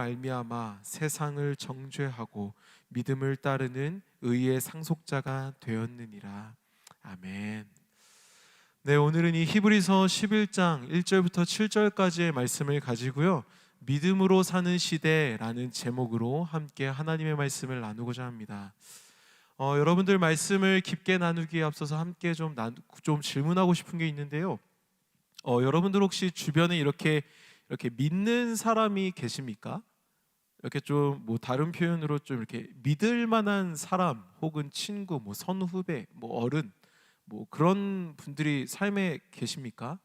말미암아 세상을 정죄하고 믿음을 따르는 의의 상속자가 되었느니라. 아멘. 네, 오늘은 이 히브리서 11장 1절부터 7절까지의 말씀을 가지고요, 믿음으로 사는 시대라는 제목으로 함께 하나님의 말씀을 나누고자 합니다. 여러분들 말씀을 깊게 나누기에 앞서서 함께 좀 질문하고 싶은 게 있는데요. 여러분들 혹시 주변에 이렇게 믿는 사람이 계십니까? 이렇게 좀 다른 표현으로 좀 이렇게 믿을 만한 사람 혹은 친구, 선후배, 어른, 그런 분들이 삶에 계십니까?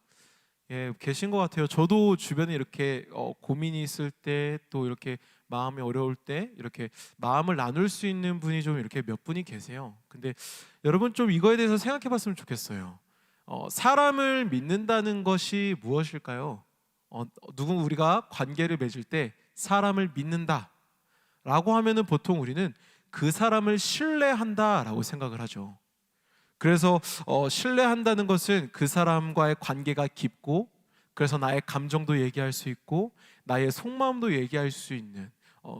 예, 계신 것 같아요. 저도 주변에 이렇게 고민이 있을 때, 또 이렇게 마음이 어려울 때 이렇게 마음을 나눌 수 있는 분이 좀 이렇게 몇 분이 계세요. 근데 여러분 좀 이거에 대해서 생각해 봤으면 좋겠어요. 사람을 믿는다는 것이 무엇일까요? 우리가 관계를 맺을 때 사람을 믿는다 라고 하면은 보통 우리는 그 사람을 신뢰한다 라고 생각을 하죠. 그래서 신뢰한다는 것은 그 사람과의 관계가 깊고, 그래서 나의 감정도 얘기할 수 있고 나의 속마음도 얘기할 수 있는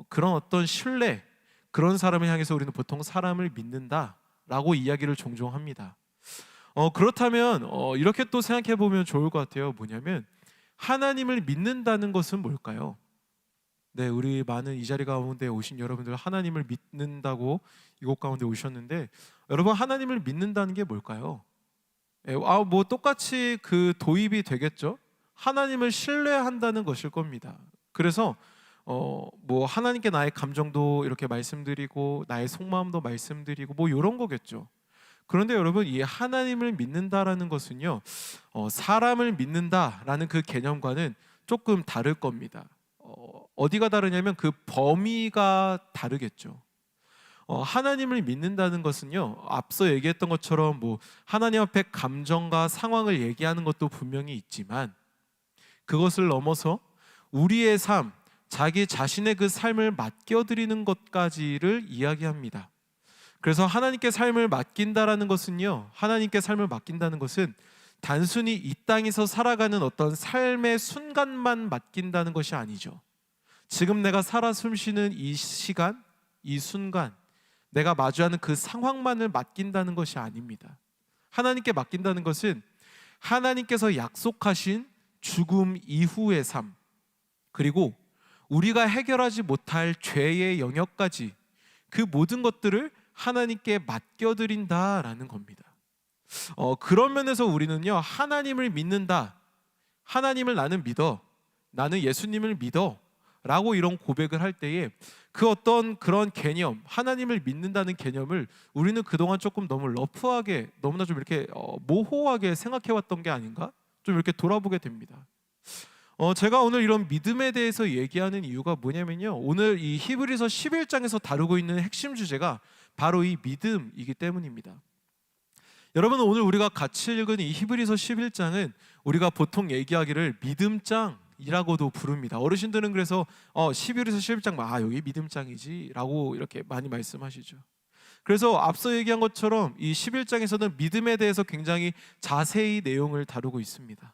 그런 어떤 신뢰, 그런 사람을 향해서 우리는 보통 사람을 믿는다 라고 이야기를 종종 합니다. 그렇다면 이렇게 또 생각해 보면 좋을 것 같아요. 뭐냐면 하나님을 믿는다는 것은 뭘까요? 네, 우리 많은 이 자리 가운데 오신 여러분들 하나님을 믿는다고 이곳 가운데 오셨는데, 여러분 하나님을 믿는다는 게 뭘까요? 똑같이 그 도입이 되겠죠. 하나님을 신뢰한다는 것일 겁니다. 그래서 하나님께 나의 감정도 이렇게 말씀드리고 나의 속마음도 말씀드리고 이런 거겠죠. 그런데 여러분, 이 하나님을 믿는다라는 것은요, 사람을 믿는다라는 그 개념과는 조금 다를 겁니다. 어디가 다르냐면 그 범위가 다르겠죠. 하나님을 믿는다는 것은요, 앞서 얘기했던 것처럼 하나님 앞에 감정과 상황을 얘기하는 것도 분명히 있지만, 그것을 넘어서 우리의 삶, 자기 자신의 그 삶을 맡겨드리는 것까지를 이야기합니다. 그래서 하나님께 삶을 맡긴다라는 것은요, 하나님께 삶을 맡긴다는 것은 단순히 이 땅에서 살아가는 어떤 삶의 순간만 맡긴다는 것이 아니죠. 지금 내가 살아 숨쉬는 이 시간, 이 순간, 내가 마주하는 그 상황만을 맡긴다는 것이 아닙니다. 하나님께 맡긴다는 것은 하나님께서 약속하신 죽음 이후의 삶, 그리고 우리가 해결하지 못할 죄의 영역까지, 그 모든 것들을 하나님께 맡겨드린다라는 겁니다. 그런 면에서 우리는요, 하나님을 믿는다, 하나님을 나는 믿어, 나는 예수님을 믿어 라고 이런 고백을 할 때에 그 어떤 그런 개념, 하나님을 믿는다는 개념을 우리는 그동안 조금 너무 러프하게, 너무나 좀 이렇게 모호하게 생각해왔던 게 아닌가? 좀 이렇게 돌아보게 됩니다. 제가 오늘 이런 믿음에 대해서 얘기하는 이유가 뭐냐면요, 오늘 이 히브리서 11장에서 다루고 있는 핵심 주제가 바로 이 믿음이기 때문입니다. 여러분, 오늘 우리가 같이 읽은 이 히브리서 11장은 우리가 보통 얘기하기를 믿음장이라고도 부릅니다. 어르신들은 그래서 히브리서 11장 여기 믿음장이지 라고 이렇게 많이 말씀하시죠. 그래서 앞서 얘기한 것처럼 이 11장에서는 믿음에 대해서 굉장히 자세히 내용을 다루고 있습니다.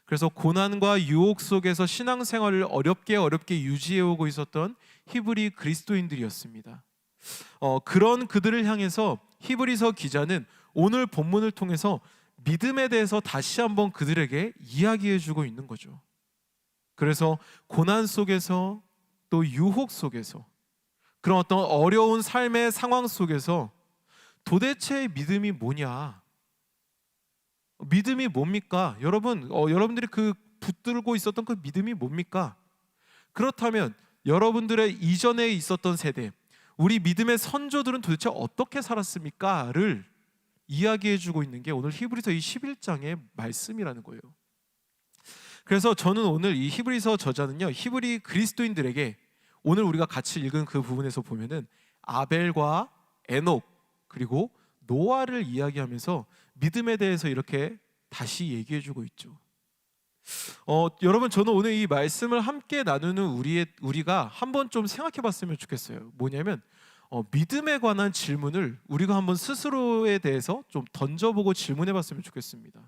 그래서 고난과 유혹 속에서 신앙생활을 어렵게 유지해오고 있었던 히브리 그리스도인들이었습니다. 그런 그들을 향해서 히브리서 기자는 오늘 본문을 통해서 믿음에 대해서 다시 한번 그들에게 이야기해주고 있는 거죠. 그래서 고난 속에서, 또 유혹 속에서, 그런 어떤 어려운 삶의 상황 속에서 도대체 믿음이 뭐냐? 믿음이 뭡니까? 여러분, 여러분들이 그 붙들고 있었던 그 믿음이 뭡니까? 그렇다면 여러분들의 이전에 있었던 세대, 우리 믿음의 선조들은 도대체 어떻게 살았습니까?를 이야기해주고 있는 게 오늘 히브리서 이 11장의 말씀이라는 거예요. 그래서 저는 오늘 이 히브리서 저자는요, 히브리 그리스도인들에게 오늘 우리가 같이 읽은 그 부분에서 보면은 아벨과 에녹, 그리고 노아를 이야기하면서 믿음에 대해서 이렇게 다시 얘기해주고 있죠. 여러분, 저는 오늘 이 말씀을 함께 나누는 우리가 한번 좀 생각해봤으면 좋겠어요. 뭐냐면 믿음에 관한 질문을 우리가 한번 스스로에 대해서 좀 던져보고 질문해봤으면 좋겠습니다.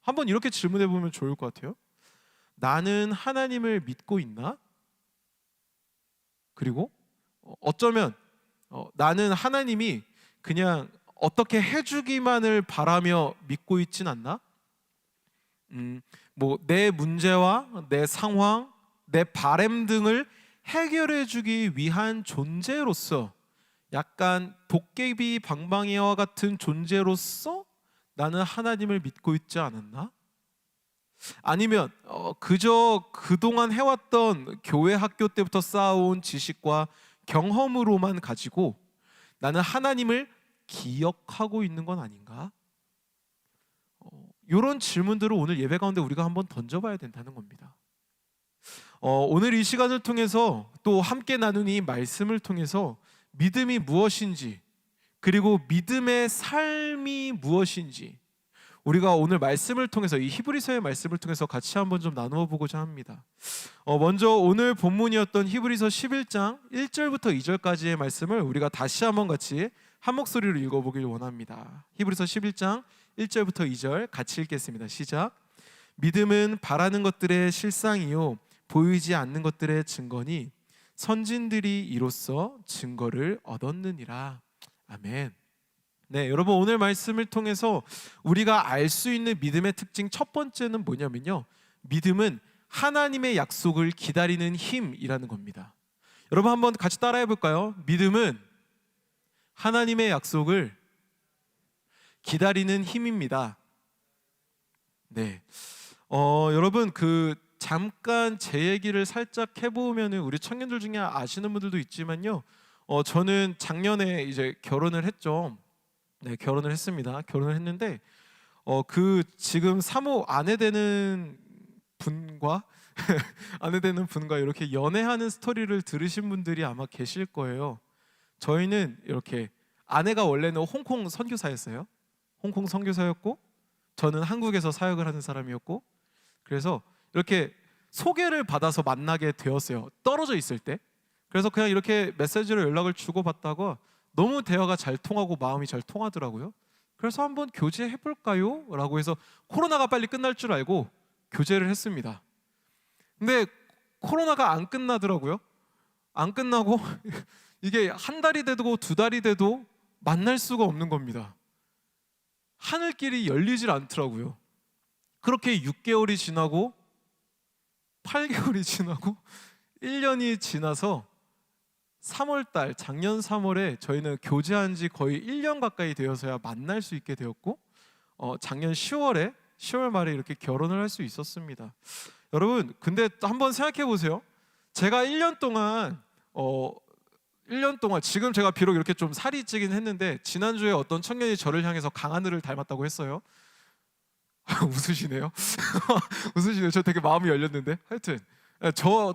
한번 이렇게 질문해보면 좋을 것 같아요. 나는 하나님을 믿고 있나? 그리고 어쩌면 나는 하나님이 그냥 어떻게 해주기만을 바라며 믿고 있진 않나? 뭐 내 문제와 내 상황, 내 바램 등을 해결해 주기 위한 존재로서, 약간 도깨비 방망이와 같은 존재로서 나는 하나님을 믿고 있지 않았나? 아니면 그저 그동안 해왔던 교회 학교 때부터 쌓아온 지식과 경험으로만 가지고 나는 하나님을 기억하고 있는 건 아닌가? 이런 질문들을 오늘 예배 가운데 우리가 한번 던져봐야 된다는 겁니다. 오늘 이 시간을 통해서 또 함께 나눈 이 말씀을 통해서 믿음이 무엇인지, 그리고 믿음의 삶이 무엇인지 우리가 오늘 말씀을 통해서, 이 히브리서의 말씀을 통해서 같이 한번 좀 나누어 보고자 합니다. 먼저 오늘 본문이었던 히브리서 11장 1절부터 2절까지의 말씀을 우리가 다시 한번 같이 한 목소리로 읽어보길 원합니다. 히브리서 11장 1절부터 2절 같이 읽겠습니다. 시작. 믿음은 바라는 것들의 실상이요 보이지 않는 것들의 증거니 선진들이 이로써 증거를 얻었느니라. 아멘. 네, 여러분 오늘 말씀을 통해서 우리가 알 수 있는 믿음의 특징 첫 번째는 뭐냐면요, 믿음은 하나님의 약속을 기다리는 힘이라는 겁니다. 여러분 한번 같이 따라해 볼까요? 믿음은 하나님의 약속을 기다리는 힘입니다. 네, 여러분 잠깐 제 얘기를 살짝 해보면 우리 청년들 중에 아시는 분들도 있지만요, 저는 작년에 이제 결혼을 했죠. 네, 결혼을 했습니다. 결혼을 했는데 지금 사모 아내 되는 분과 아내 되는 분과 이렇게 연애하는 스토리를 들으신 분들이 아마 계실 거예요. 저희는 이렇게 아내가 원래는 홍콩 선교사였어요. 홍콩 선교사였고 저는 한국에서 사역을 하는 사람이었고, 그래서 이렇게 소개를 받아서 만나게 되었어요. 떨어져 있을 때. 그래서 그냥 이렇게 메시지로 연락을 주고받다가 너무 대화가 잘 통하고 마음이 잘 통하더라고요. 그래서 한번 교제해 볼까요? 라고 해서 코로나가 빨리 끝날 줄 알고 교제를 했습니다. 근데 코로나가 안 끝나더라고요. 안 끝나고 이게 한 달이 돼도 두 달이 돼도 만날 수가 없는 겁니다. 하늘길이 열리질 않더라고요. 그렇게 6개월이 지나고 8개월이 지나고 1년이 지나서 3월달, 작년 3월에 저희는 교제한 지 거의 1년 가까이 되어서야 만날 수 있게 되었고, 작년 10월 말에 이렇게 결혼을 할 수 있었습니다. 여러분 근데 한번 생각해 보세요. 제가 1년 동안 지금 제가 비록 이렇게 좀 살이 찌긴 했는데, 지난주에 어떤 청년이 저를 향해서 강하늘을 닮았다고 했어요. 웃으시네요. 웃으시네요. 저 되게 마음이 열렸는데. 하여튼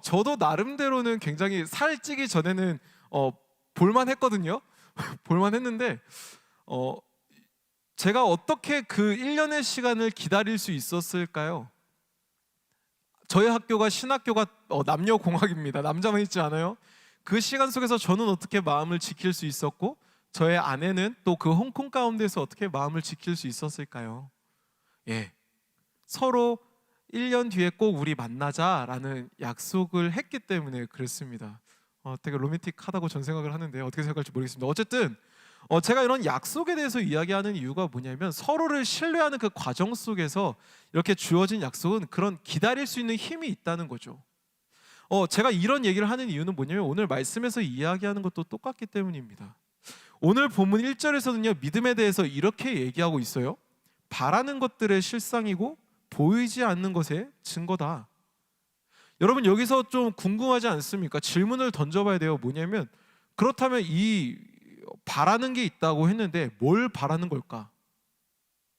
저도 나름대로는 굉장히 살찌기 전에는 볼만했거든요. 볼만했는데 제가 어떻게 그 1년의 시간을 기다릴 수 있었을까요? 저희 학교가 신학교가 남녀공학입니다. 남자만 있지 않아요. 그 시간 속에서 저는 어떻게 마음을 지킬 수 있었고, 저의 아내는 또 그 홍콩 가운데서 어떻게 마음을 지킬 수 있었을까요? 예, 서로 1년 뒤에 꼭 우리 만나자라는 약속을 했기 때문에 그랬습니다. 되게 로맨틱하다고 전 생각을 하는데 어떻게 생각할지 모르겠습니다. 어쨌든 제가 이런 약속에 대해서 이야기하는 이유가 뭐냐면, 서로를 신뢰하는 그 과정 속에서 이렇게 주어진 약속은 그런 기다릴 수 있는 힘이 있다는 거죠. 제가 이런 얘기를 하는 이유는 뭐냐면, 오늘 말씀에서 이야기하는 것도 똑같기 때문입니다. 오늘 본문 1절에서는요, 믿음에 대해서 이렇게 얘기하고 있어요. 바라는 것들의 실상이고 보이지 않는 것의 증거다. 여러분 여기서 좀 궁금하지 않습니까? 질문을 던져봐야 돼요. 뭐냐면, 그렇다면 이 바라는 게 있다고 했는데 뭘 바라는 걸까?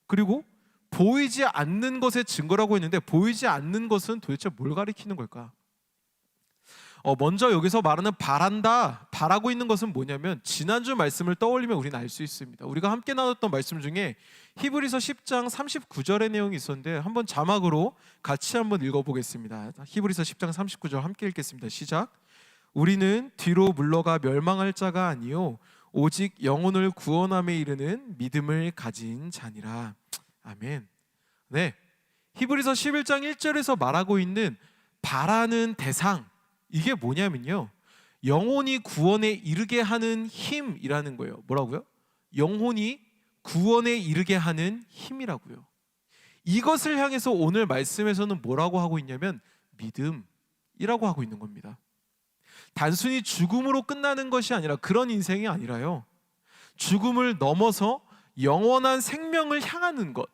그리고 보이지 않는 것의 증거라고 했는데 보이지 않는 것은 도대체 뭘 가리키는 걸까? 먼저 여기서 말하는 바란다, 바라고 있는 것은 뭐냐면, 지난주 말씀을 떠올리면 우리는 알 수 있습니다. 우리가 함께 나눴던 말씀 중에 히브리서 10장 39절의 내용이 있었는데, 한번 자막으로 같이 한번 읽어보겠습니다. 히브리서 10장 39절 함께 읽겠습니다. 시작. 우리는 뒤로 물러가 멸망할 자가 아니요 오직 영혼을 구원함에 이르는 믿음을 가진 자니라. 아멘. 네, 히브리서 11장 1절에서 말하고 있는 바라는 대상, 이게 뭐냐면요, 영혼이 구원에 이르게 하는 힘이라는 거예요. 뭐라고요? 영혼이 구원에 이르게 하는 힘이라고요. 이것을 향해서 오늘 말씀에서는 뭐라고 하고 있냐면 믿음이라고 하고 있는 겁니다. 단순히 죽음으로 끝나는 것이 아니라, 그런 인생이 아니라요, 죽음을 넘어서 영원한 생명을 향하는 것,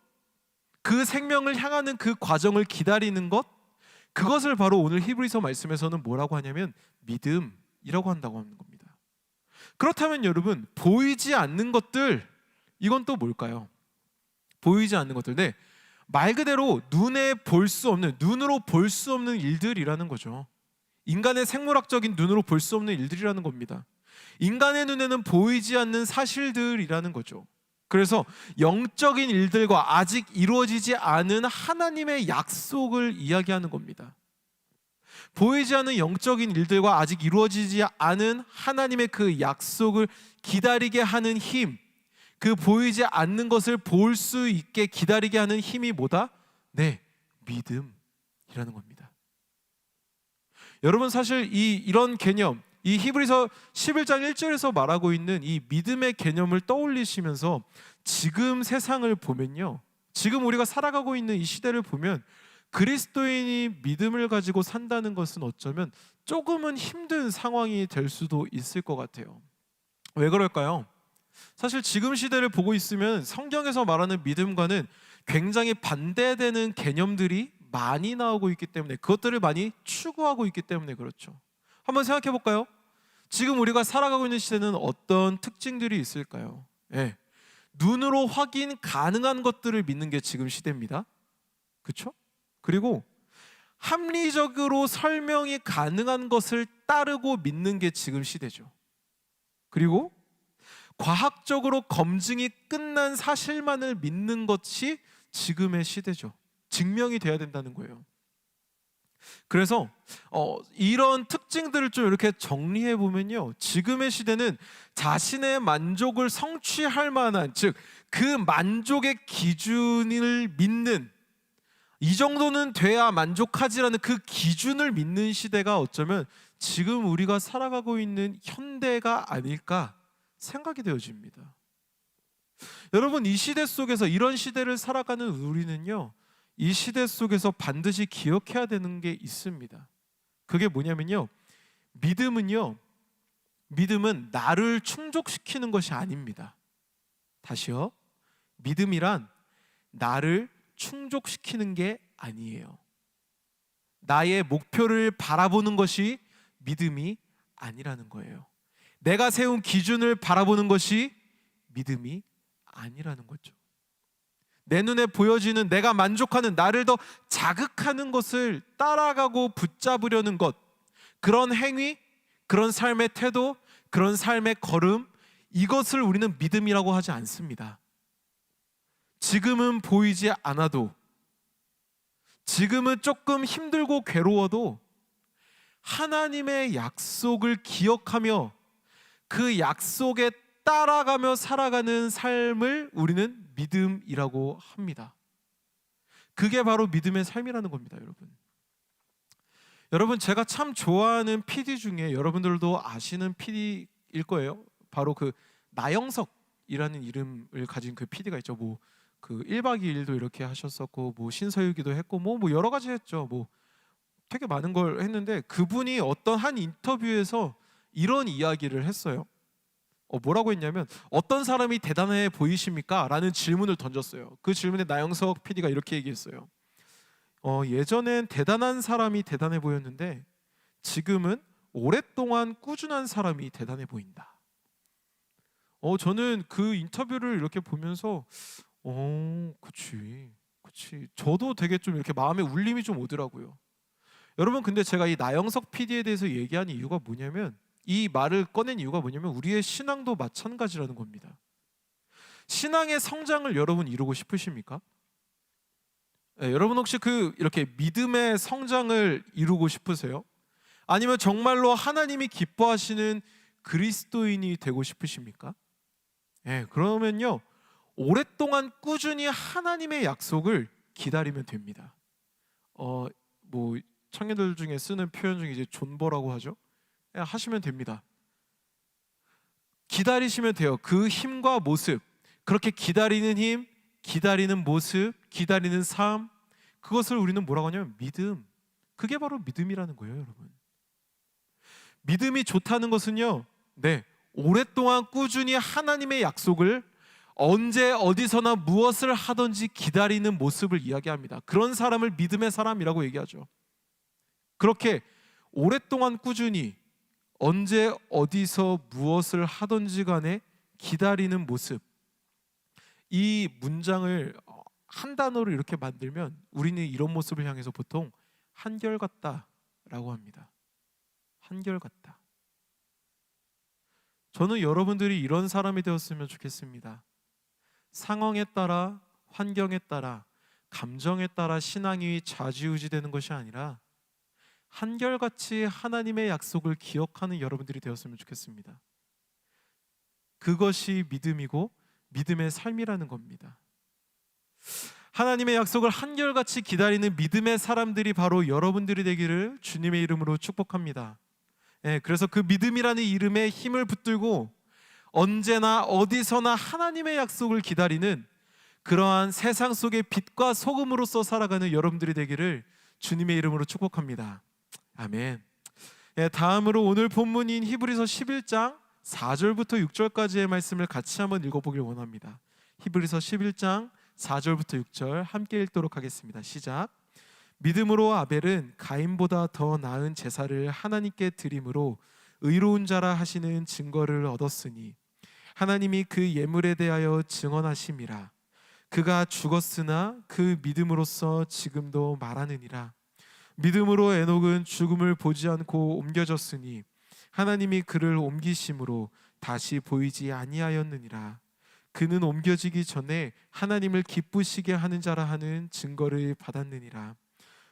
그 생명을 향하는 그 과정을 기다리는 것, 그것을 바로 오늘 히브리서 말씀에서는 뭐라고 하냐면 믿음이라고 한다고 하는 겁니다. 그렇다면 여러분, 보이지 않는 것들, 이건 또 뭘까요? 보이지 않는 것들, 네, 말 그대로 눈으로 볼 수 없는 일들이라는 거죠. 인간의 생물학적인 눈으로 볼 수 없는 일들이라는 겁니다. 인간의 눈에는 보이지 않는 사실들이라는 거죠. 그래서 영적인 일들과 아직 이루어지지 않은 하나님의 약속을 이야기하는 겁니다. 보이지 않는 영적인 일들과 아직 이루어지지 않은 하나님의 그 약속을 기다리게 하는 힘, 그 보이지 않는 것을 볼 수 있게 기다리게 하는 힘이 뭐다? 네, 믿음이라는 겁니다. 여러분, 사실 이런 개념, 이 히브리서 11장 1절에서 말하고 있는 이 믿음의 개념을 떠올리시면서 지금 세상을 보면요, 지금 우리가 살아가고 있는 이 시대를 보면 그리스도인이 믿음을 가지고 산다는 것은 어쩌면 조금은 힘든 상황이 될 수도 있을 것 같아요. 왜 그럴까요? 사실 지금 시대를 보고 있으면 성경에서 말하는 믿음과는 굉장히 반대되는 개념들이 많이 나오고 있기 때문에, 그것들을 많이 추구하고 있기 때문에 그렇죠. 한번 생각해 볼까요? 지금 우리가 살아가고 있는 시대는 어떤 특징들이 있을까요? 네, 눈으로 확인 가능한 것들을 믿는 게 지금 시대입니다. 그렇죠? 그리고 합리적으로 설명이 가능한 것을 따르고 믿는 게 지금 시대죠. 그리고 과학적으로 검증이 끝난 사실만을 믿는 것이 지금의 시대죠. 증명이 돼야 된다는 거예요. 그래서 이런 특징들을 좀 이렇게 정리해 보면요, 지금의 시대는 자신의 만족을 성취할 만한, 즉 그 만족의 기준을 믿는, 이 정도는 돼야 만족하지라는 그 기준을 믿는 시대가 어쩌면 지금 우리가 살아가고 있는 현대가 아닐까 생각이 되어집니다. 여러분, 이 시대 속에서, 이런 시대를 살아가는 우리는요, 이 시대 속에서 반드시 기억해야 되는 게 있습니다. 그게 뭐냐면요, 믿음은 나를 충족시키는 것이 아닙니다. 다시요, 믿음이란 나를 충족시키는 게 아니에요. 나의 목표를 바라보는 것이 믿음이 아니라는 거예요. 내가 세운 기준을 바라보는 것이 믿음이 아니라는 거죠. 내 눈에 보여지는, 내가 만족하는, 나를 더 자극하는 것을 따라가고 붙잡으려는 것, 그런 행위, 그런 삶의 태도, 그런 삶의 걸음, 이것을 우리는 믿음이라고 하지 않습니다. 지금은 보이지 않아도, 지금은 조금 힘들고 괴로워도 하나님의 약속을 기억하며 그 약속에 따라가며 살아가는 삶을 우리는 믿음이라고 합니다. 그게 바로 믿음의 삶이라는 겁니다, 여러분. 여러분, 제가 참 좋아하는 PD 중에 여러분들도 아시는 PD일 거예요. 바로 그 나영석이라는 이름을 가진 그 PD가 있죠. 뭐 그 1박 2일도 이렇게 하셨었고, 뭐 신서유기도 했고, 뭐 여러 가지 했죠. 뭐 되게 많은 걸 했는데, 그분이 어떤 한 인터뷰에서 이런 이야기를 했어요. 뭐라고 했냐면, 어떤 사람이 대단해 보이십니까? 라는 질문을 던졌어요. 그 질문에 나영석 PD가 이렇게 얘기했어요. 예전엔 대단한 사람이 대단해 보였는데 지금은 오랫동안 꾸준한 사람이 대단해 보인다. 저는 그 인터뷰를 이렇게 보면서 그치. 저도 되게 좀 이렇게 마음에 울림이 좀 오더라고요. 여러분, 근데 제가 이 나영석 PD에 대해서 얘기한 이유가 뭐냐면, 이 말을 꺼낸 이유가 뭐냐면, 우리의 신앙도 마찬가지라는 겁니다. 신앙의 성장을 여러분 이루고 싶으십니까? 네, 여러분 혹시 이렇게 믿음의 성장을 이루고 싶으세요? 아니면 정말로 하나님이 기뻐하시는 그리스도인이 되고 싶으십니까? 네, 그러면요, 오랫동안 꾸준히 하나님의 약속을 기다리면 됩니다. 뭐 청년들 중에 쓰는 표현 중에 이제 존버라고 하죠. 하시면 됩니다. 기다리시면 돼요. 그 힘과 모습, 그렇게 기다리는 힘, 기다리는 모습, 기다리는 삶, 그것을 우리는 뭐라고 하냐면 믿음. 그게 바로 믿음이라는 거예요, 여러분. 믿음이 좋다는 것은요, 오랫동안 꾸준히 하나님의 약속을 언제 어디서나 무엇을 하든지 기다리는 모습을 이야기합니다. 그런 사람을 믿음의 사람이라고 얘기하죠. 그렇게 오랫동안 꾸준히 언제 어디서 무엇을 하든지 간에 기다리는 모습, 이 문장을 한 단어로 이렇게 만들면 우리는 이런 모습을 향해서 보통 한결같다라고 합니다. 한결같다. 저는 여러분들이 이런 사람이 되었으면 좋겠습니다. 상황에 따라, 환경에 따라, 감정에 따라 신앙이 좌지우지되는 것이 아니라 한결같이 하나님의 약속을 기억하는 여러분들이 되었으면 좋겠습니다. 그것이 믿음이고 믿음의 삶이라는 겁니다. 하나님의 약속을 한결같이 기다리는 믿음의 사람들이 바로 여러분들이 되기를 주님의 이름으로 축복합니다. 그래서 그 믿음이라는 이름에 힘을 붙들고 언제나 어디서나 하나님의 약속을 기다리는 그러한 세상 속의 빛과 소금으로서 살아가는 여러분들이 되기를 주님의 이름으로 축복합니다. 아멘. 다음으로 오늘 본문인 히브리서 11장 4절부터 6절까지의 말씀을 같이 한번 읽어보길 원합니다. 히브리서 11장 4절부터 6절 함께 읽도록 하겠습니다. 시작. 믿음으로 아벨은 가인보다 더 나은 제사를 하나님께 드림으로 의로운 자라 하시는 증거를 얻었으니 하나님이 그 예물에 대하여 증언하심이라. 그가 죽었으나 그 믿음으로써 지금도 말하느니라. 믿음으로 에녹은 죽음을 보지 않고 옮겨졌으니 하나님이 그를 옮기심으로 다시 보이지 아니하였느니라. 그는 옮겨지기 전에 하나님을 기쁘시게 하는 자라 하는 증거를 받았느니라.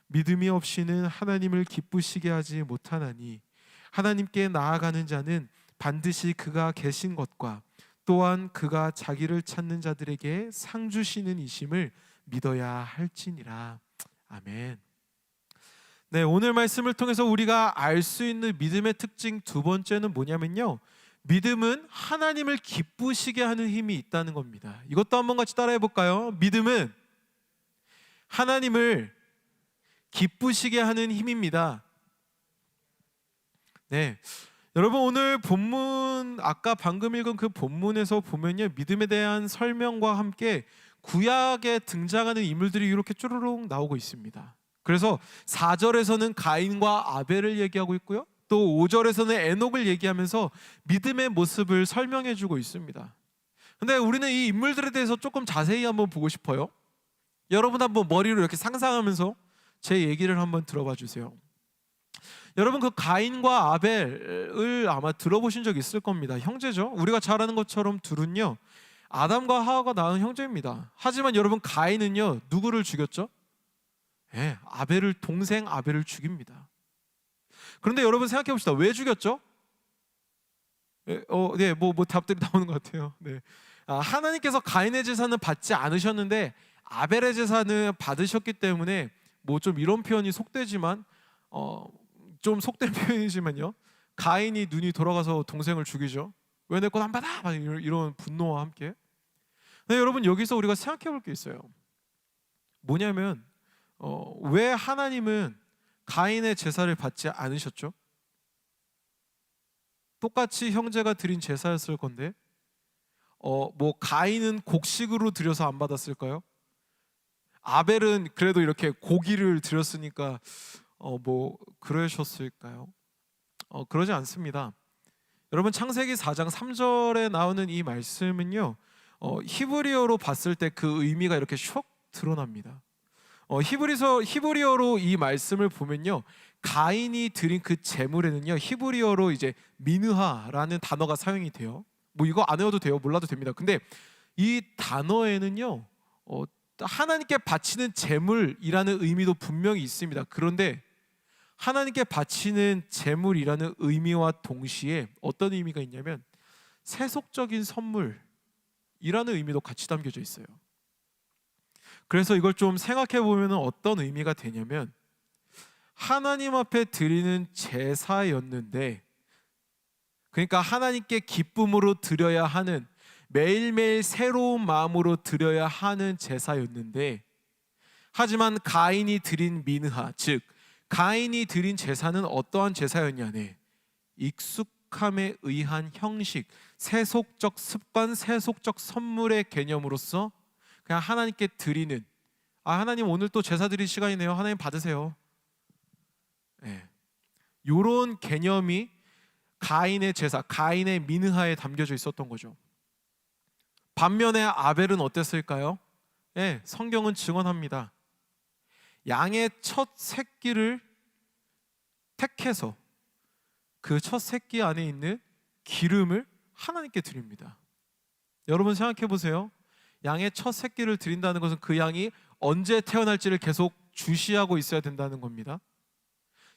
믿음이 없이는 하나님을 기쁘시게 하지 못하나니 하나님께 나아가는 자는 반드시 그가 계신 것과 또한 그가 자기를 찾는 자들에게 상 주시는 이심을 믿어야 할지니라. 아멘. 오늘 말씀을 통해서 우리가 알 수 있는 믿음의 특징 두 번째는 뭐냐면요, 믿음은 하나님을 기쁘시게 하는 힘이 있다는 겁니다. 이것도 한번 같이 따라해 볼까요? 믿음은 하나님을 기쁘시게 하는 힘입니다. 여러분, 오늘 본문, 아까 방금 읽은 그 본문에서 보면요, 믿음에 대한 설명과 함께 구약에 등장하는 인물들이 이렇게 쭈루룩 나오고 있습니다. 그래서 4절에서는 가인과 아벨을 얘기하고 있고요, 또 5절에서는 에녹을 얘기하면서 믿음의 모습을 설명해 주고 있습니다. 근데 우리는 이 인물들에 대해서 조금 자세히 한번 보고 싶어요. 여러분 한번 머리로 이렇게 상상하면서 제 얘기를 한번 들어봐 주세요. 여러분, 그 가인과 아벨을 아마 들어보신 적 있을 겁니다. 형제죠. 우리가 잘 아는 것처럼 둘은요, 아담과 하와가 낳은 형제입니다. 하지만 여러분, 가인은요 누구를 죽였죠? 아벨을, 동생 아벨을 죽입니다. 그런데 여러분 생각해 봅시다. 왜 죽였죠? 뭐 답들이 나오는 것 같아요. 하나님께서 가인의 제사는 받지 않으셨는데 아벨의 제사는 받으셨기 때문에, 뭐 좀 이런 표현이 속되지만 좀 속된 표현이지만요, 가인이 눈이 돌아가서 동생을 죽이죠. 왜 내 것 안 받아? 이런 분노와 함께. 여러분, 여기서 우리가 생각해 볼 게 있어요. 뭐냐면 왜 하나님은 가인의 제사를 받지 않으셨죠? 똑같이 형제가 드린 제사였을 건데 뭐 가인은 곡식으로 드려서 안 받았을까요? 아벨은 그래도 이렇게 고기를 드렸으니까 뭐 그러셨을까요? 그러지 않습니다. 여러분, 창세기 4장 3절에 나오는 이 말씀은요, 히브리어로 봤을 때 그 의미가 이렇게 슉 드러납니다. 히브리어로 이 말씀을 보면요, 가인이 드린 그 제물에는요, 히브리어로 이제 미느하라는 단어가 사용이 돼요. 뭐 이거 안 외워도 돼요. 몰라도 됩니다. 근데 이 단어에는요, 하나님께 바치는 제물이라는 의미도 분명히 있습니다. 그런데 하나님께 바치는 제물이라는 의미와 동시에 어떤 의미가 있냐면 세속적인 선물이라는 의미도 같이 담겨져 있어요. 그래서 이걸 좀 생각해 보면 어떤 의미가 되냐면, 하나님 앞에 드리는 제사였는데 그러니까 하나님께 기쁨으로 드려야 하는, 매일매일 새로운 마음으로 드려야 하는 제사였는데, 하지만 가인이 드린 민하, 즉 가인이 드린 제사는 어떠한 제사였냐네, 익숙함에 의한 형식, 세속적 습관, 세속적 선물의 개념으로서 그냥 하나님께 드리는, 하나님 오늘 또 제사 드릴 시간이네요, 하나님 받으세요, 이런 개념이 가인의 제사, 가인의 민하에 담겨져 있었던 거죠. 반면에 아벨은 어땠을까요? 성경은 증언합니다. 양의 첫 새끼를 택해서 그 첫 새끼 안에 있는 기름을 하나님께 드립니다. 여러분 생각해 보세요. 양의 첫 새끼를 드린다는 것은 그 양이 언제 태어날지를 계속 주시하고 있어야 된다는 겁니다.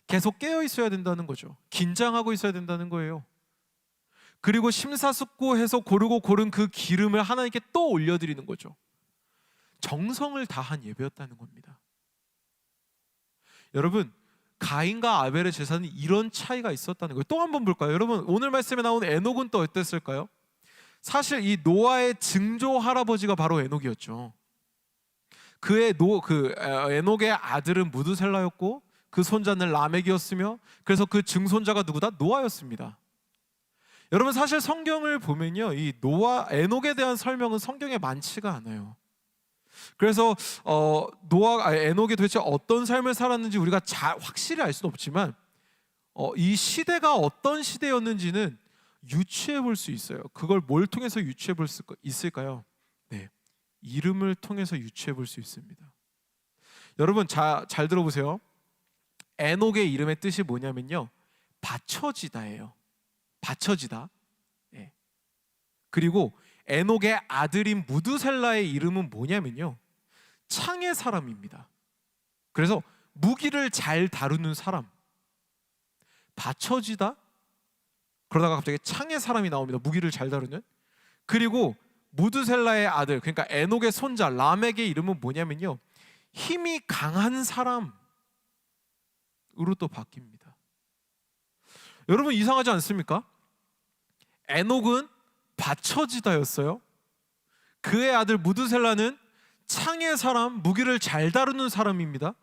계속 깨어 있어야 된다는 거죠. 긴장하고 있어야 된다는 거예요. 그리고 심사숙고해서 고르고 고른 그 기름을 하나님께 또 올려드리는 거죠. 정성을 다한 예배였다는 겁니다. 여러분, 가인과 아벨의 제사는 이런 차이가 있었다는 거예요. 또 한 번 볼까요? 여러분, 오늘 말씀에 나온 에녹은 또 어땠을까요? 사실 이 노아의 증조 할아버지가 바로 에녹이었죠. 에녹의 아들은 무드셀라였고 그 손자는 라멕이었으며, 그래서 그 증손자가 누구다? 노아였습니다. 여러분, 사실 성경을 보면요, 이 에녹에 대한 설명은 성경에 많지가 않아요. 그래서 에녹이 도대체 어떤 삶을 살았는지 우리가 확실히 알 수는 없지만, 이 시대가 어떤 시대였는지는 유추해 볼 수 있어요. 그걸 뭘 통해서 유추해 볼 수 있을까요? 이름을 통해서 유추해 볼 수 있습니다. 여러분 잘 들어보세요. 에녹의 이름의 뜻이 뭐냐면요, 받쳐지다예요. 받쳐지다. 그리고 에녹의 아들인 무드셀라의 이름은 뭐냐면요, 창의 사람입니다. 그래서 무기를 잘 다루는 사람. 받쳐지다, 그러다가 갑자기 창의 사람이 나옵니다. 무기를 잘 다루는. 그리고 무드셀라의 아들, 그러니까 에녹의 손자 라멕의 이름은 뭐냐면요, 힘이 강한 사람으로 또 바뀝니다. 여러분 이상하지 않습니까? 에녹은 받쳐지다였어요. 그의 아들 무드셀라는 창의 사람, 무기를 잘 다루는 사람입니다.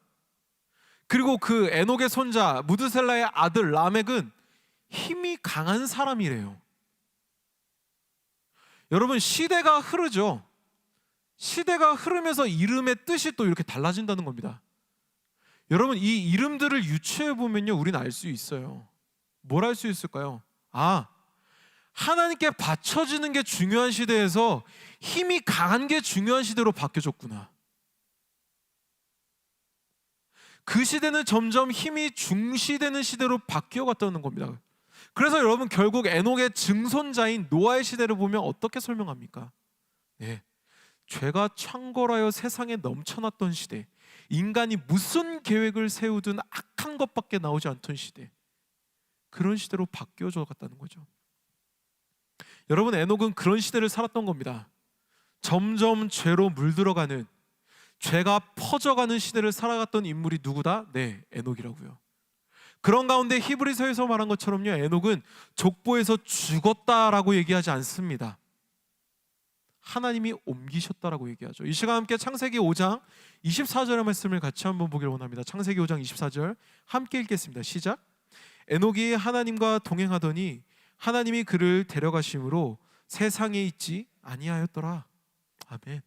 그리고 그 에녹의 손자 무드셀라의 아들 라멕은 힘이 강한 사람이래요. 여러분 시대가 흐르죠. 시대가 흐르면서 이름의 뜻이 또 이렇게 달라진다는 겁니다. 여러분 이 이름들을 유추해 보면요, 우리는 알 수 있어요. 뭘 알 수 있을까요? 하나님께 바쳐지는 게 중요한 시대에서 힘이 강한 게 중요한 시대로 바뀌어졌구나. 그 시대는 점점 힘이 중시되는 시대로 바뀌어갔다는 겁니다. 그래서 여러분 결국 에녹의 증손자인 노아의 시대를 보면 어떻게 설명합니까? 죄가 창궐하여 세상에 넘쳐났던 시대, 인간이 무슨 계획을 세우든 악한 것밖에 나오지 않던 시대, 그런 시대로 바뀌어져 갔다는 거죠. 여러분 에녹은 그런 시대를 살았던 겁니다. 점점 죄로 물들어가는, 죄가 퍼져가는 시대를 살아갔던 인물이 누구다? 에녹이라고요. 그런 가운데 히브리서에서 말한 것처럼요, 에녹은 족보에서 죽었다라고 얘기하지 않습니다. 하나님이 옮기셨다라고 얘기하죠. 이 시간 함께 창세기 5장 24절의 말씀을 같이 한번 보기를 원합니다. 창세기 5장 24절 함께 읽겠습니다. 시작. 에녹이 하나님과 동행하더니 하나님이 그를 데려가심으로 세상에 있지 아니하였더라. 아멘.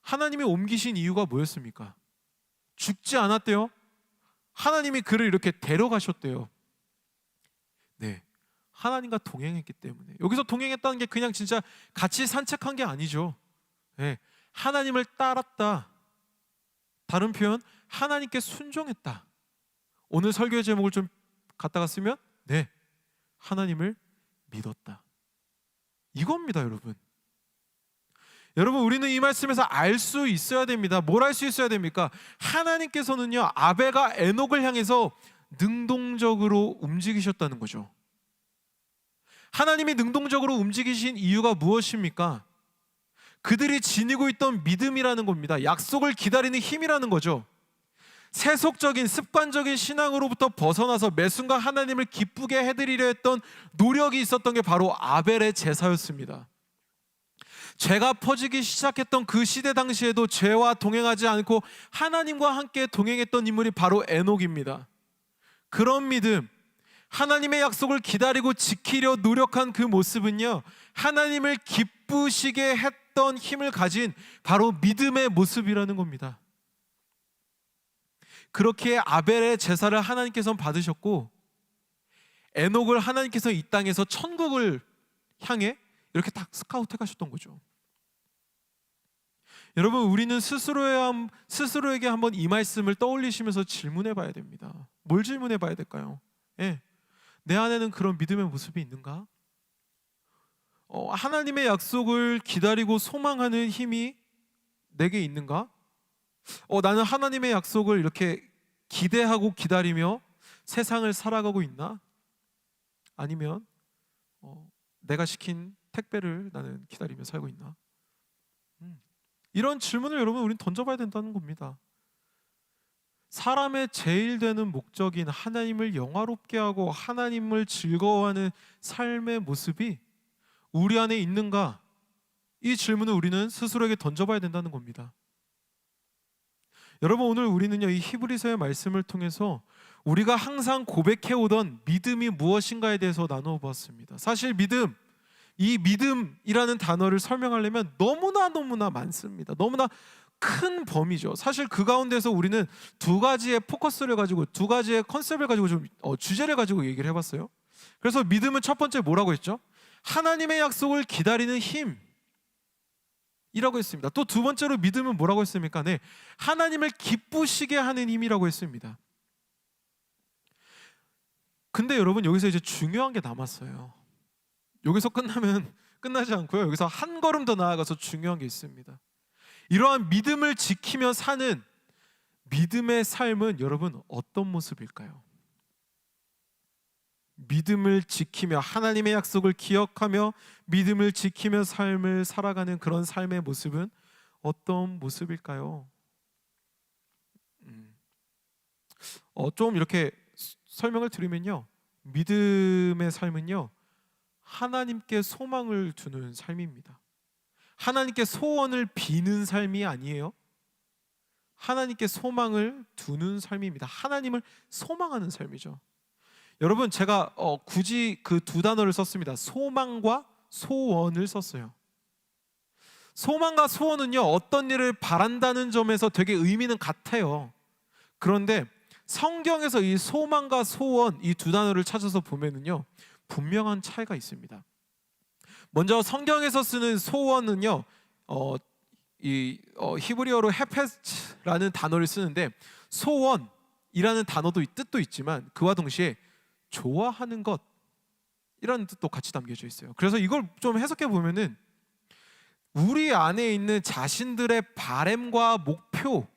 하나님이 옮기신 이유가 뭐였습니까? 죽지 않았대요. 하나님이 그를 이렇게 데려가셨대요. 하나님과 동행했기 때문에. 여기서 동행했다는 게 그냥 진짜 같이 산책한 게 아니죠. 하나님을 따랐다. 다른 표현, 하나님께 순종했다. 오늘 설교의 제목을 좀 갖다가 쓰면 하나님을 믿었다. 이겁니다, 여러분. 여러분 우리는 이 말씀에서 알 수 있어야 됩니다. 뭘 알 수 있어야 됩니까? 하나님께서는요, 아벨과 에녹을 향해서 능동적으로 움직이셨다는 거죠. 하나님이 능동적으로 움직이신 이유가 무엇입니까? 그들이 지니고 있던 믿음이라는 겁니다. 약속을 기다리는 힘이라는 거죠. 세속적인 습관적인 신앙으로부터 벗어나서 매 순간 하나님을 기쁘게 해드리려 했던 노력이 있었던 게 바로 아벨의 제사였습니다. 죄가 퍼지기 시작했던 그 시대 당시에도 죄와 동행하지 않고 하나님과 함께 동행했던 인물이 바로 에녹입니다. 그런 믿음, 하나님의 약속을 기다리고 지키려 노력한 그 모습은요, 하나님을 기쁘시게 했던 힘을 가진 바로 믿음의 모습이라는 겁니다. 그렇게 아벨의 제사를 하나님께서 받으셨고, 에녹을 하나님께서 이 땅에서 천국을 향해 이렇게 딱 스카우트 가셨던 거죠. 여러분, 우리는 스스로에게 한번 이 말씀을 떠올리시면서 질문해 봐야 됩니다. 뭘 질문해 봐야 될까요? 내 안에는 그런 믿음의 모습이 있는가? 하나님의 약속을 기다리고 소망하는 힘이 내게 있는가? 나는 하나님의 약속을 이렇게 기대하고 기다리며 세상을 살아가고 있나? 아니면 내가 시킨 택배를 나는 기다리며 살고 있나? 이런 질문을 여러분, 우린 던져봐야 된다는 겁니다. 사람의 제일 되는 목적인 하나님을 영화롭게 하고 하나님을 즐거워하는 삶의 모습이 우리 안에 있는가? 이 질문을 우리는 스스로에게 던져봐야 된다는 겁니다. 여러분, 오늘 우리는요, 이 히브리서의 말씀을 통해서 우리가 항상 고백해오던 믿음이 무엇인가에 대해서 나누어 보았습니다. 사실 이 믿음이라는 단어를 설명하려면 너무나 많습니다. 너무나 큰 범위죠. 사실 그 가운데서 우리는 두 가지의 포커스를 가지고, 두 가지의 컨셉을 가지고 좀 주제를 가지고 얘기를 해봤어요. 그래서 믿음은 첫 번째 뭐라고 했죠? 하나님의 약속을 기다리는 힘이라고 했습니다. 또 두 번째로 믿음은 뭐라고 했습니까? 하나님을 기쁘시게 하는 힘이라고 했습니다. 근데 여러분, 여기서 이제 중요한 게 남았어요. 여기서 끝나지 않고요, 여기서 한 걸음 더 나아가서 중요한 게 있습니다. 이러한 믿음을 지키며 사는 믿음의 삶은 여러분 어떤 모습일까요? 믿음을 지키며 하나님의 약속을 기억하며 믿음을 지키며 삶을 살아가는 그런 삶의 모습은 어떤 모습일까요? 좀 이렇게 설명을 드리면요, 믿음의 삶은요, 하나님께 소망을 두는 삶입니다. 하나님께 소원을 비는 삶이 아니에요. 하나님께 소망을 두는 삶입니다. 하나님을 소망하는 삶이죠. 여러분, 제가 굳이 그 두 단어를 썼습니다. 소망과 소원을 썼어요. 소망과 소원은요, 어떤 일을 바란다는 점에서 되게 의미는 같아요. 그런데 성경에서 이 소망과 소원, 이 두 단어를 찾아서 보면은요, 분명한 차이가 있습니다. 먼저 성경에서 쓰는 소원은요, 히브리어로 헤페스라는 단어를 쓰는데, 소원이라는 단어도 뜻도 있지만 그와 동시에 좋아하는 것이라는 뜻도 같이 담겨져 있어요. 그래서 이걸 좀 해석해 보면은 우리 안에 있는 자신들의 바램과 목표,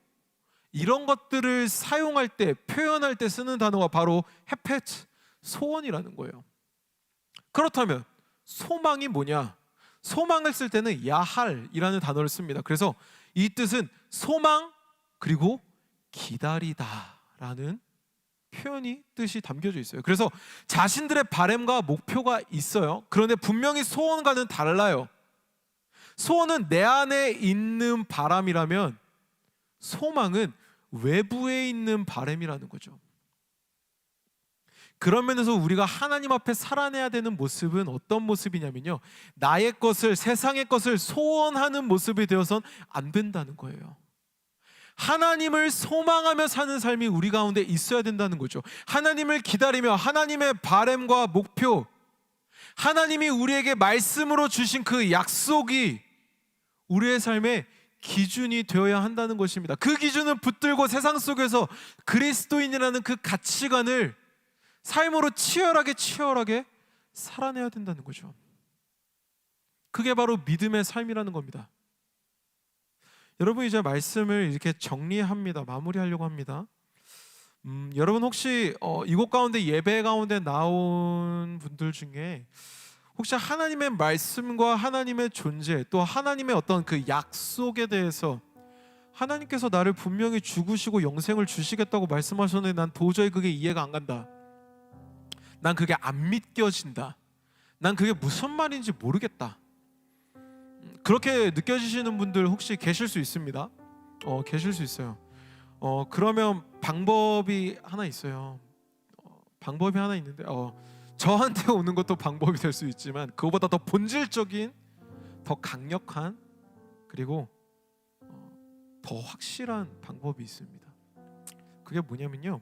이런 것들을 사용할 때, 표현할 때 쓰는 단어가 바로 헤페스, 소원이라는 거예요. 그렇다면 소망이 뭐냐? 소망을 쓸 때는 야할이라는 단어를 씁니다. 그래서 이 뜻은 소망 그리고 기다리다라는 표현이 뜻이 담겨져 있어요. 그래서 자신들의 바램과 목표가 있어요. 그런데 분명히 소원과는 달라요. 소원은 내 안에 있는 바람이라면 소망은 외부에 있는 바람이라는 거죠. 그런 면에서 우리가 하나님 앞에 살아내야 되는 모습은 어떤 모습이냐면요, 나의 것을, 세상의 것을 소원하는 모습이 되어선 안 된다는 거예요. 하나님을 소망하며 사는 삶이 우리 가운데 있어야 된다는 거죠. 하나님을 기다리며 하나님의 바램과 목표, 하나님이 우리에게 말씀으로 주신 그 약속이 우리의 삶의 기준이 되어야 한다는 것입니다. 그 기준을 붙들고 세상 속에서 그리스도인이라는 그 가치관을 삶으로 치열하게 살아내야 된다는 거죠. 그게 바로 믿음의 삶이라는 겁니다. 여러분, 이제 말씀을 이렇게 정리합니다. 마무리하려고 합니다. 여러분, 혹시 이곳 가운데 예배 가운데 나온 분들 중에 혹시 하나님의 말씀과 하나님의 존재, 또 하나님의 어떤 그 약속에 대해서 하나님께서 나를 분명히 죽으시고 영생을 주시겠다고 말씀하셨는데 난 도저히 그게 이해가 안 간다. 난 그게 안 믿겨진다. 난 그게 무슨 말인지 모르겠다. 그렇게 느껴지시는 분들 혹시 계실 수 있습니다. 계실 수 있어요. 그러면 방법이 하나 있어요. 방법이 하나 있는데 저한테 오는 것도 방법이 될 수 있지만 그거보다 더 본질적인, 더 강력한, 그리고 더 확실한 방법이 있습니다. 그게 뭐냐면요,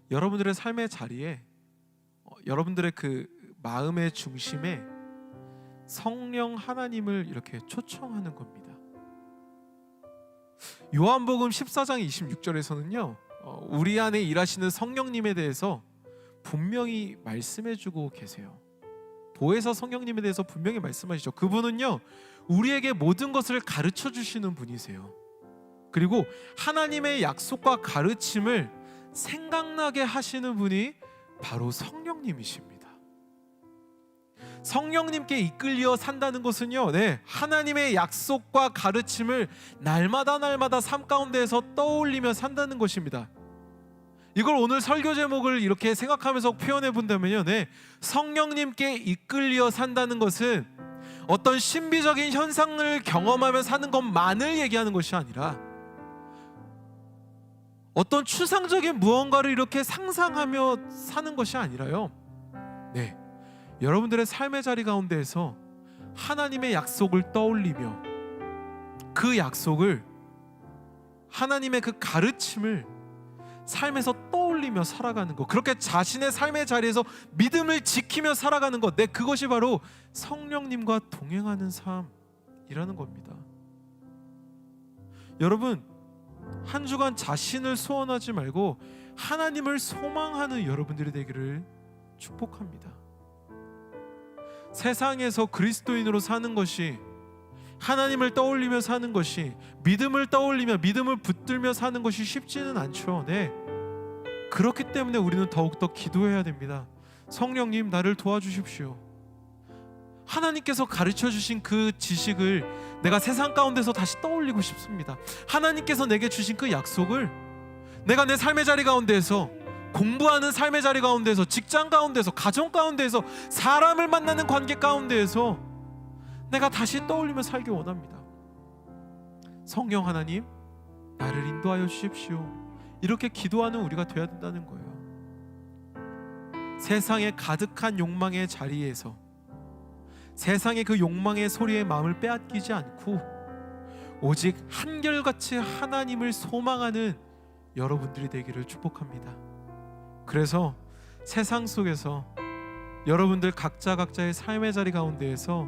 여러분들의 삶의 자리에 여러분들의 그 마음의 중심에 성령 하나님을 이렇게 초청하는 겁니다. 요한복음 14장 26절에서는요 우리 안에 일하시는 성령님에 대해서 분명히 말씀해주고 계세요. 보혜사 성령님에 대해서 분명히 말씀하시죠. 그분은요 우리에게 모든 것을 가르쳐 주시는 분이세요. 그리고 하나님의 약속과 가르침을 생각나게 하시는 분이 바로 성령님이십니다. 성령님께 이끌려 산다는 것은요, 하나님의 약속과 가르침을 날마다 삶 가운데에서 떠올리며 산다는 것입니다. 이걸 오늘 설교 제목을 이렇게 생각하면서 표현해 본다면요, 성령님께 이끌려 산다는 것은 어떤 신비적인 현상을 경험하며 사는 것만을 얘기하는 것이 아니라 어떤 추상적인 무언가를 이렇게 상상하며 사는 것이 아니라요, 여러분들의 삶의 자리 가운데에서 하나님의 약속을 떠올리며 그 약속을, 하나님의 그 가르침을 삶에서 떠올리며 살아가는 것, 그렇게 자신의 삶의 자리에서 믿음을 지키며 살아가는 것, 그것이 바로 성령님과 동행하는 삶이라는 겁니다. 여러분, 한 주간 자신을 소원하지 말고 하나님을 소망하는 여러분들이 되기를 축복합니다. 세상에서 그리스도인으로 사는 것이, 하나님을 떠올리며 사는 것이, 믿음을 떠올리며 믿음을 붙들며 사는 것이 쉽지는 않죠. 그렇기 때문에 우리는 더욱더 기도해야 됩니다. 성령님, 나를 도와주십시오. 하나님께서 가르쳐 주신 그 지식을 내가 세상 가운데서 다시 떠올리고 싶습니다. 하나님께서 내게 주신 그 약속을 내가 내 삶의 자리 가운데에서, 공부하는 삶의 자리 가운데서, 직장 가운데서, 가정 가운데서, 사람을 만나는 관계 가운데에서 내가 다시 떠올리며 살기 원합니다. 성령 하나님, 나를 인도하여 주십시오. 이렇게 기도하는 우리가 되어야 된다는 거예요. 세상에 가득한 욕망의 자리에서 세상의 그 욕망의 소리에 마음을 빼앗기지 않고 오직 한결같이 하나님을 소망하는 여러분들이 되기를 축복합니다. 그래서 세상 속에서 여러분들 각자의 삶의 자리 가운데에서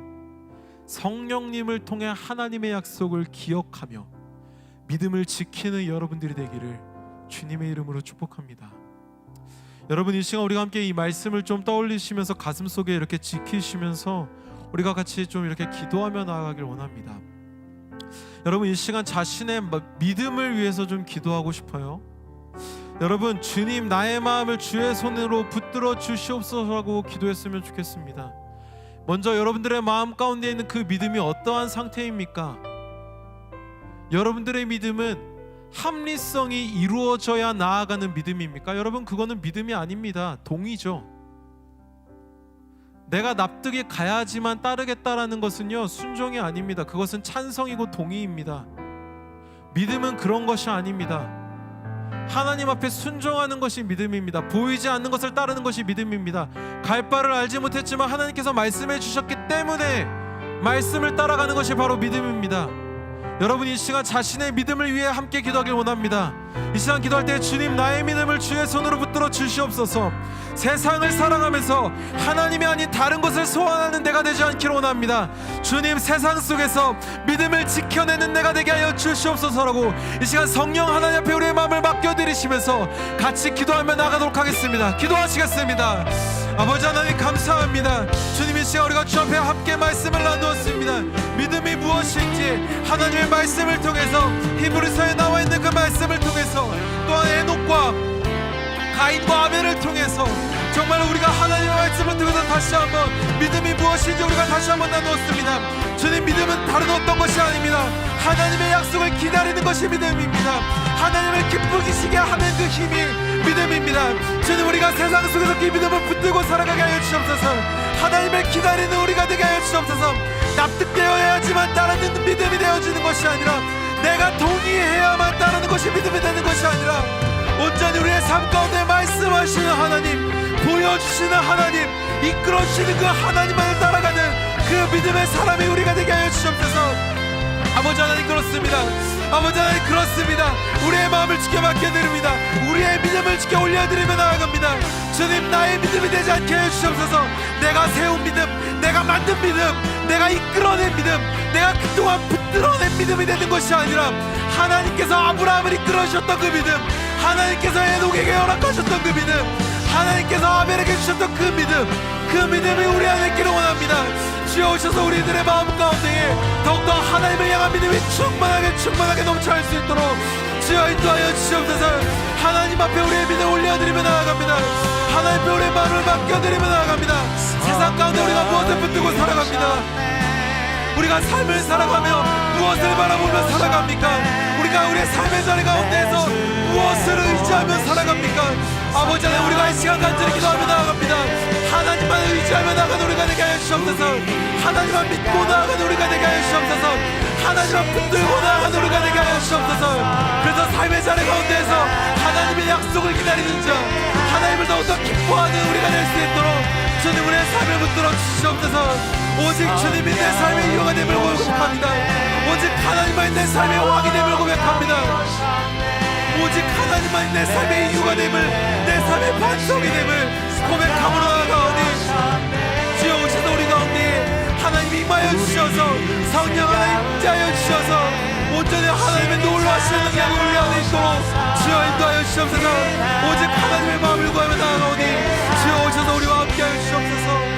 성령님을 통해 하나님의 약속을 기억하며 믿음을 지키는 여러분들이 되기를 주님의 이름으로 축복합니다. 여러분, 이 시간 우리가 함께 이 말씀을 좀 떠올리시면서 가슴속에 이렇게 지키시면서 우리가 같이 좀 이렇게 기도하며 나아가길 원합니다. 여러분, 이 시간 자신의 믿음을 위해서 좀 기도하고 싶어요. 여러분, 주님, 나의 마음을 주의 손으로 붙들어 주시옵소서라고 기도했으면 좋겠습니다. 먼저 여러분들의 마음 가운데 있는 그 믿음이 어떠한 상태입니까? 여러분들의 믿음은 합리성이 이루어져야 나아가는 믿음입니까? 여러분, 그거는 믿음이 아닙니다. 동의죠. 내가 납득이 가야지만 따르겠다라는 것은요, 순종이 아닙니다. 그것은 찬성이고 동의입니다. 믿음은 그런 것이 아닙니다. 하나님 앞에 순종하는 것이 믿음입니다. 보이지 않는 것을 따르는 것이 믿음입니다. 갈 바를 알지 못했지만 하나님께서 말씀해 주셨기 때문에 말씀을 따라가는 것이 바로 믿음입니다. 여러분, 이 시간 자신의 믿음을 위해 함께 기도하길 원합니다. 이 시간 기도할 때 주님, 나의 믿음을 주의 손으로 붙들어 주시옵소서. 세상을 사랑하면서 하나님이 아닌 다른 것을 소원하는 내가 되지 않기를 원합니다. 주님, 세상 속에서 믿음을 지켜내는 내가 되게 하여 주시옵소서라고 이 시간 성령 하나님 앞에 우리의 마음을 맡겨드리시면서 같이 기도하며 나가도록 하겠습니다. 기도하시겠습니다. 아버지 하나님, 감사합니다. 주님, 이 시간 우리가 주 앞에 함께 말씀을 나누었습니다. 믿음이 무엇인지 하나님의 말씀을 통해서, 히브리서에 나와 있는 그 말씀을 통해서, 또한 에녹과 가인과 아벨을 통해서 정말 우리가 하나님의 말씀을 통해서 다시 한번 믿음이 무엇인지 우리가 다시 한번 나누었습니다. 주님, 믿음은 다른 어떤 것이 아닙니다. 하나님의 약속을 기다리는 것이 믿음입니다. 하나님을 기쁘시게 하는 그 힘이 믿음입니다. 주님, 우리가 세상 속에서 그 믿음을 붙들고 살아가게 하여 주옵소서. 하나님을 기다리는 우리가 되게 하여 주옵소서. 납득되어야지만 따르는 믿음이 되어지는 것이 아니라 내가 동의해야만 따르는 것이 믿음이 되는 것이 아니라 온전히 우리의 삶 가운데 말씀하시는 하나님, 보여주시는 하나님, 이끌어주시는 그 하나님만을 따라가는 그 믿음의 사람이 우리가 되게 하여 주옵소서. 아버지 하나님, 그렇습니다. 아버지 하나님, 그렇습니다. 우리의 마음을 주께 맡겨드립니다. 우리의 믿음을 주께 올려드리며 나아갑니다. 주님, 나의 믿음이 되지 않게 해주시옵소서. 내가 세운 믿음, 내가 만든 믿음, 내가 이끌어낸 믿음, 내가 그동안 붙들어낸 믿음이 되는 것이 아니라 하나님께서 아브라함을 이끌어주셨던 그 믿음, 하나님께서 에녹에게 허락하셨던 그 믿음, 하나님께서 아벨에게 주셨던 그 믿음, 그 믿음이 우리 안에 있기를 원합니다. 주여 오셔서 우리들의 마음 가운데에 더욱더 하나님을 향한 믿음이 충만하게 넘쳐날 수 있도록 주여 인도하여 주시옵소서. 하나님 앞에 우리의 믿음을 올려드리며 나아갑니다. 하나님 앞에 우리의 마음을 맡겨드리며 나아갑니다. 세상 가운데 우리가 무엇을 붙들고 살아갑니다. 우리가 삶을 살아가며 무엇을 바라보며 살아갑니까? 우리가 우리의 삶의 자리 가운데에서 무엇을 의지하며 살아갑니까? 아버지 하나님, 우리가 이 시간 간절히 기도하며 나아갑니다. 하나님만 의지하며 나아가는 우리가 되게 하여 주옵소서. 하나님만 믿고 나아가는 우리가 되게 하여 주옵소서. 하나님만 붙들고 나아가는 우리가 되게 하여 주옵소서. 그래서 삶의 자리 가운데에서 하나님의 약속을 기다리는 자, 하나님을 더욱더 기뻐하는 우리가 될 수 있도록 주님, 우리의 삶을 붙들어 주시옵소서. 오직 주님이 내 삶의 이유가 됨을 고백합니다. 오직 하나님만이 내 삶의 왕이 됨을 고백합니다. 오직 하나님만이 내 삶의 이유가 됨을, 내 삶의 반석이 됨을 고백함으로 나아가오니 주여 오셔서 우리 가운데 하나님이 임하여 주셔서 성령 하나님 임재하여 주셔서 온전히 하나님의 놀라시는 능력이 우리 안에 있도록 주여 인도하여 주시옵소서. 오직 하나님의 마음을 구하며 나아가오니 주여 오셔서 우리와 함께하여 주시옵소서.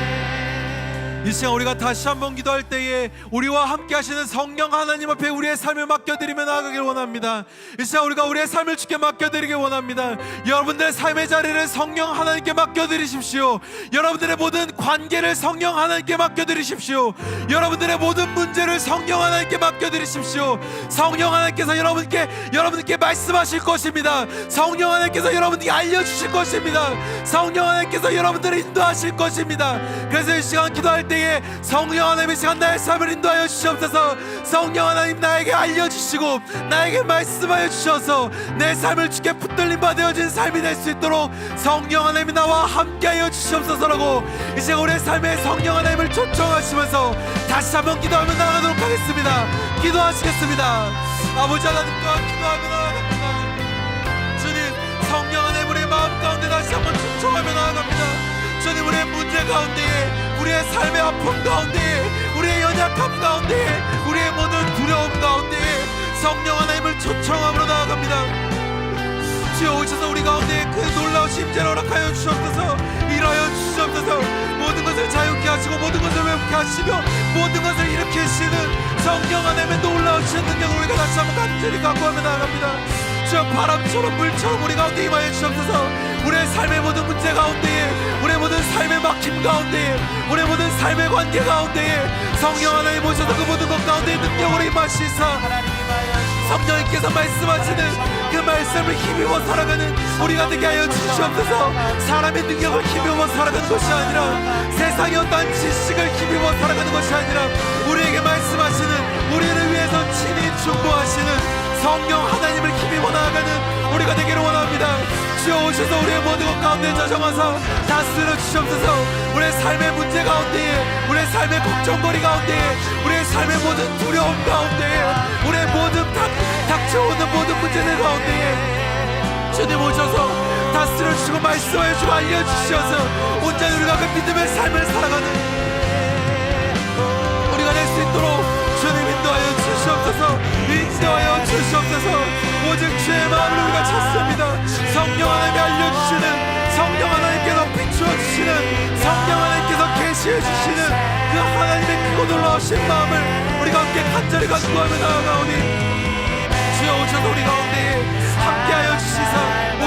이 시간 우리가 다시 한번 기도할 때에 우리와 함께 하시는 성령 하나님 앞에 우리의 삶을 맡겨드리며 나아가길 원합니다. 이 시간 우리가 우리의 삶을 주께 맡겨드리길 원합니다. 여러분들의 삶의 자리를 성령 하나님께 맡겨드리십시오. 여러분들의 모든 관계를 성령 하나님께 맡겨드리십시오. 여러분들의 모든 문제를 성령 하나님께 맡겨드리십시오. 성령 하나님께서 여러분께 말씀하실 것입니다. 성령 하나님께서 여러분께 알려주실 것입니다. 성령 하나님께서 여러분들을 인도하실 것입니다. 그래서 이 시간 기도할 때 성령 하나님, 이 시간 나의 삶을 인도하여 주시옵소서. 성령 하나님, 나에게 알려주시고 나에게 말씀하여 주셔서 내 삶을 주께 붙들림 받아진 삶이 될 수 있도록 성령 하나님이 나와 함께하여 주시옵소서라고 이 시간 우리의 삶에 성령 하나님을 초청하시면서 다시 한번 기도하며 나아가도록 하겠습니다. 기도하시겠습니다. 아버지 하나님과 기도하며 나아갑니다. 주님, 성령 하나님, 우리의 마음 가운데 다시 한번 초청하며 나아갑니다. 주님, 우리의 문제 가운데에, 우리의 삶의 아픔 가운데, 우리의 연약함 가운데, 우리의 모든 두려움 가운데 성령 하나님을 초청함으로 나아갑니다. 주여 오셔서 우리 가운데 그 놀라우신 임재를 허락하여 주시옵소서. 일하여 주시옵소서. 모든 것을 자유케 하시고 모든 것을 회복케 하시며 모든 것을 일으키시는 성령 하나님의 놀라우신 능력을 우리가 다시 한번 간절히 각오하며 나아갑니다. 주여, 바람처럼 물처럼 우리 가운데 임하여 주옵소서. 우리의 삶의 모든 문제 가운데에, 우리의 모든 삶의 막힘 가운데에, 우리의 모든 삶의 관계 가운데에 성령 하나님 오셔서 그 모든 것 가운데 능력으로 임하시사 성령님께서 말씀하시는 그 말씀을 힘입어 살아가는 우리가 되게 하여 주시옵소서. 사람의 능력을 힘입어 살아가는 것이 아니라 세상의 어떠한 지식을 힘입어 살아가는 것이 아니라 우리에게 말씀하시는, 우리를 위해서 친히 충고하시는 성령 하나님을 힘입어 나아가는 우리가 되기를 원합니다. 주여 오셔서 우리의 모든 것 가운데 자정하사 다스려 주시옵소서. 우리의 삶의 문제 가운데에, 우리의 삶의 걱정거리 가운데에, 우리의 삶의 모든 두려움 가운데에, 우리의 모든 닥쳐오는 모든 문제들 가운데에 주님 오셔서 다스려 주시고 말씀하여 주시고 알려주셔서 온전히 우리가 그 믿음의 삶을 살아가는 우리가 될 수 있도록 주님 인도하여 주시옵소서. 인도하여 주시옵소서. 오직 주의 마음을 우리가 찾습니다. 성령 하나님이 알려주시는, 성령 하나님께서 비추어주시는, 성령 하나님께서 계시해주시는 그 하나님의 크고 놀라우신 마음을 우리가 함께 간절히 간구하며 나아가오니 주여 오셔서 우리 가운데 함께하여 주시옵소서. 주시사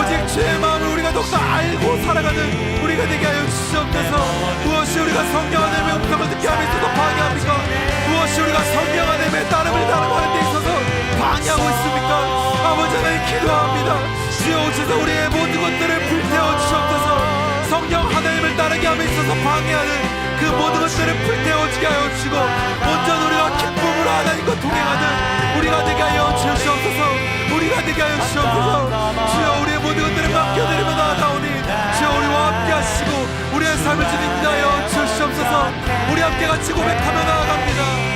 오직 주의 마음을 우리가 더욱더 알고 살아가는 우리가 되게 하여 주시옵소서. 무엇이 우리가 성령 하나님의 음성을 듣게 함에 있어서 방해합니까? 무엇이 우리가 성령 하나님의 따름을 따라가는 데 있어서 방해하고 있습니까? 아버지 하나님 기도합니다. 주여 오셔서 우리의 모든 것들을 불태워 주시옵소서. 성령 하나님을 따르게 함에 있어서 방해하는 그 모든 것들을 불태워지게 하여 주시고 온전 우리가 기쁨으로 하나님과 동행하는 우리가 되게 하여 주시옵소서. 우리가 되게 하여 주시옵소서. 주여 우리의 모든 것들을 맡겨드리며 나아가오니 주여 우리와 함께 하시고 우리의 삶을 진행하여 주시옵소서. 우리 함께 같이 고백하며 나아갑니다.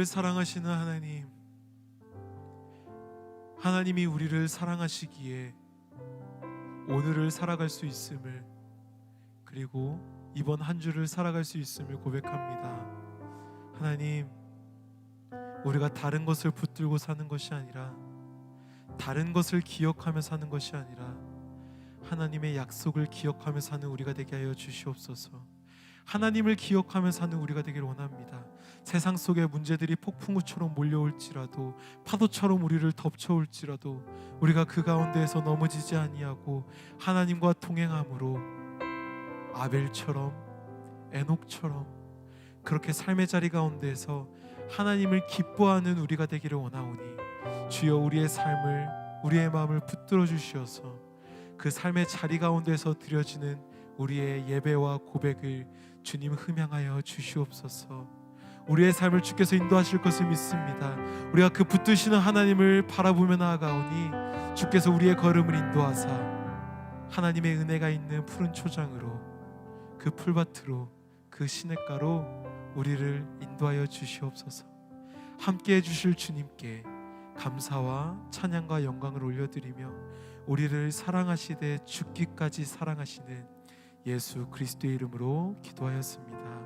사랑하시는 하나님, 하나님이 우리를 사랑하시기에 오늘을 살아갈 수 있음을, 그리고 이번 한 주를 살아갈 수 있음을 고백합니다. 하나님, 우리가 다른 것을 붙들고 사는 것이 아니라, 다른 것을 기억하며 사는 것이 아니라 하나님의 약속을 기억하며 사는 우리가 되게 하여 주시옵소서. 하나님을 기억하며 사는 우리가 되기를 원합니다. 세상 속의 문제들이 폭풍우처럼 몰려올지라도, 파도처럼 우리를 덮쳐올지라도 우리가 그 가운데에서 넘어지지 아니하고 하나님과 동행함으로 아벨처럼, 에녹처럼 그렇게 삶의 자리 가운데에서 하나님을 기뻐하는 우리가 되기를 원하오니, 주여 우리의 삶을, 우리의 마음을 붙들어 주시어서 그 삶의 자리 가운데서 드려지는 우리의 예배와 고백을 주님 흠양하여 주시옵소서. 우리의 삶을 주께서 인도하실 것을 믿습니다. 우리가 그 붙드시는 하나님을 바라보며 나아가오니 주께서 우리의 걸음을 인도하사 하나님의 은혜가 있는 푸른 초장으로, 그 풀밭으로, 그 시냇가로 우리를 인도하여 주시옵소서. 함께해 주실 주님께 감사와 찬양과 영광을 올려드리며 우리를 사랑하시되 죽기까지 사랑하시는 예수 그리스도의 이름으로 기도하였습니다.